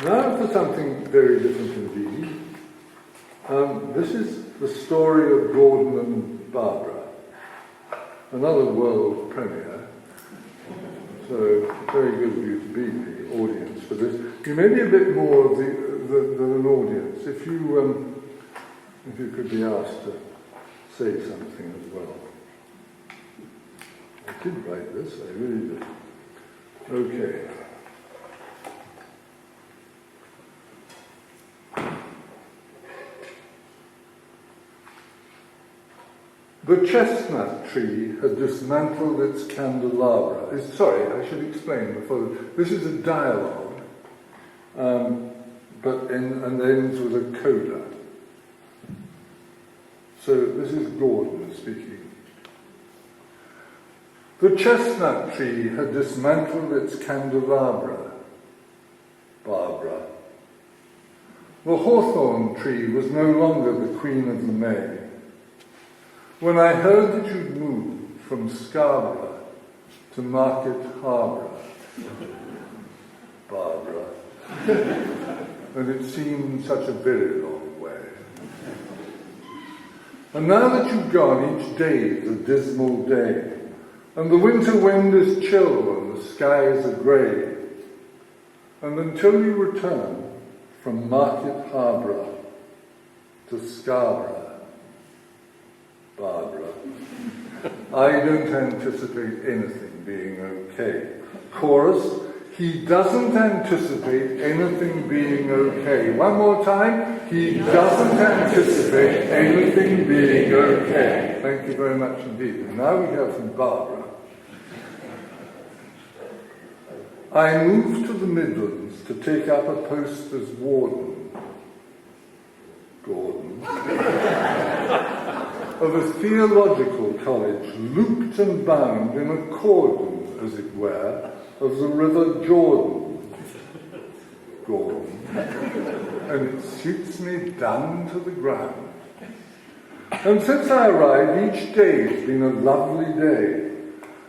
Now for something very different indeed. This is the story of Gordon and Barbara, another world premiere. So very good of you to be the audience for this. You may be a bit more of than an audience. If you could be asked to say something as well. I did write this, I really did. Okay. The chestnut tree had dismantled its candelabra. Sorry, I should explain before. This is a dialogue, and ends with a coda. So this is Gordon speaking. The chestnut tree had dismantled its candelabra, Barbara. The hawthorn tree was no longer the queen of the May. When I heard that you'd moved from Scarborough to Market Harbour, Barbara, and it seemed such a very long way. And now that you've gone, each day is a dismal day, and the winter wind is chill and the skies are grey. And until you return from Market Harbour to Scarborough, Barbara, I don't anticipate anything being okay. Chorus, he doesn't anticipate anything being okay. One more time, he doesn't anticipate anything being okay. Thank you very much indeed. And now we hear from Barbara. I moved to the Midlands to take up a post as warden, Gordon, of a theological college, looped and bound in a cordon, as it were, of the River Jordan, Gordon, and it suits me down to the ground. And since I arrived, each day has been a lovely day,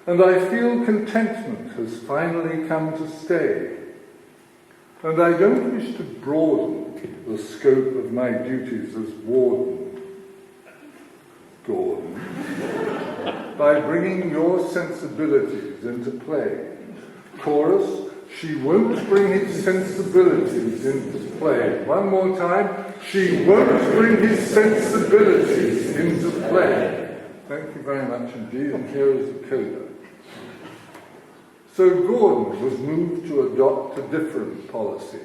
and I feel contentment has finally come to stay. And I don't wish to broaden the scope of my duties as warden, Gordon, by bringing your sensibilities into play. Chorus, she won't bring his sensibilities into play. One more time, she won't bring his sensibilities into play. Thank you very much indeed, and here is the coda. So Gordon was moved to adopt a different policy.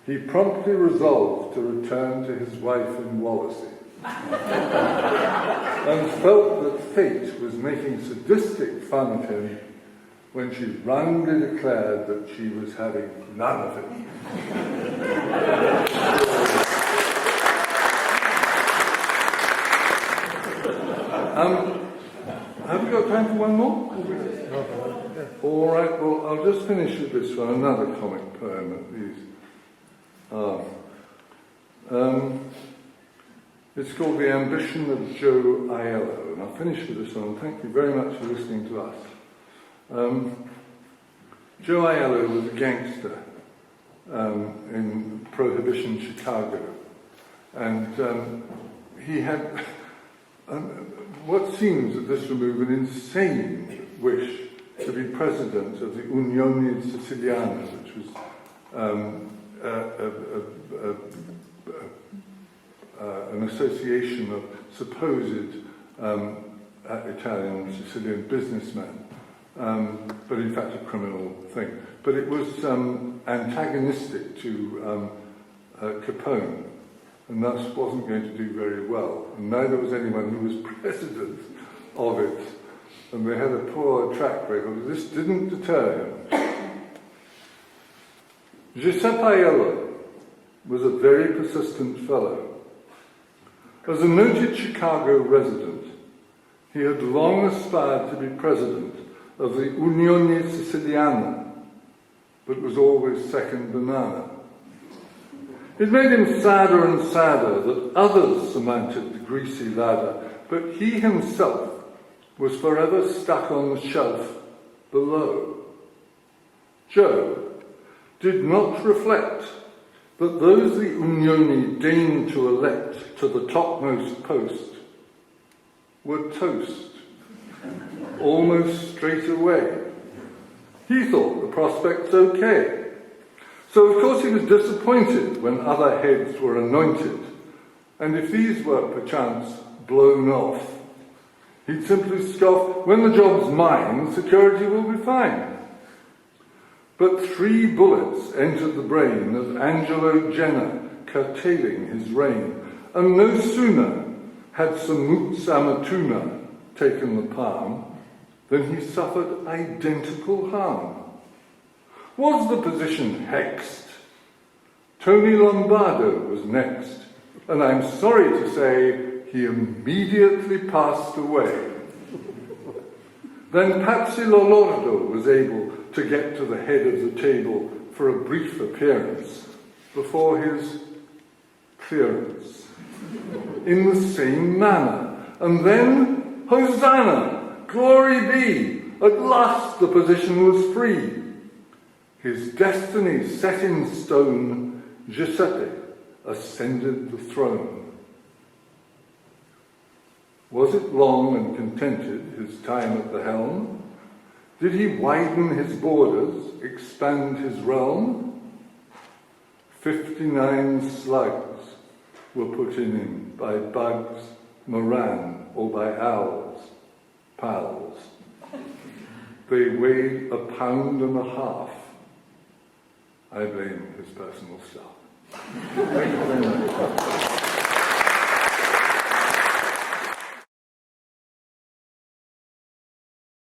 He promptly resolved to return to his wife in Wallasey, and felt that fate was making sadistic fun of him when she roundly declared that she was having none of it. Have we got time for one more? All right, well, I'll just finish with this one, another comic poem at least. It's called The Ambition of Joe Aiello, and I'll finish with this one. Thank you very much for listening to us. Joe Aiello was a gangster in Prohibition Chicago, and he had what seems at this remove an insane wish to be president of the Unione Siciliana, which was an association of supposed Italian and Sicilian businessmen, but in fact a criminal thing. But it was antagonistic to Capone, and thus wasn't going to do very well. And neither was anyone who was president of it, and they had a poor track record. This didn't deter him. Giuseppe Aiello was a very persistent fellow. As a noted Chicago resident, he had long aspired to be president of the Unione Siciliana, but was always second banana. It made him sadder and sadder that others surmounted the greasy ladder, but he himself was forever stuck on the shelf below. Joe, did not reflect that those the Unioni deigned to elect to the topmost post were toast, almost straight away. He thought the prospects okay. So of course he was disappointed when other heads were anointed, and if these were perchance blown off, he'd simply scoff, when the job's mine, security will be fine. But 3 bullets entered the brain of Angelo Jenner, curtailing his reign, and no sooner had Samut Samatuna taken the palm than he suffered identical harm. Was the position hexed? Tony Lombardo was next, and I'm sorry to say he immediately passed away. Then Patsy Lolordo was able to get to the head of the table for a brief appearance before his clearance, in the same manner. And then, Hosanna, glory be, at last the position was free. His destiny set in stone, Giuseppe ascended the throne. Was it long and contented, his time at the helm? Did he widen his borders, expand his realm? 59 slugs were put in him by bugs, Moran, or by owls, pals. They weighed 1.5 pounds. I blame his personal staff. Thank you very much.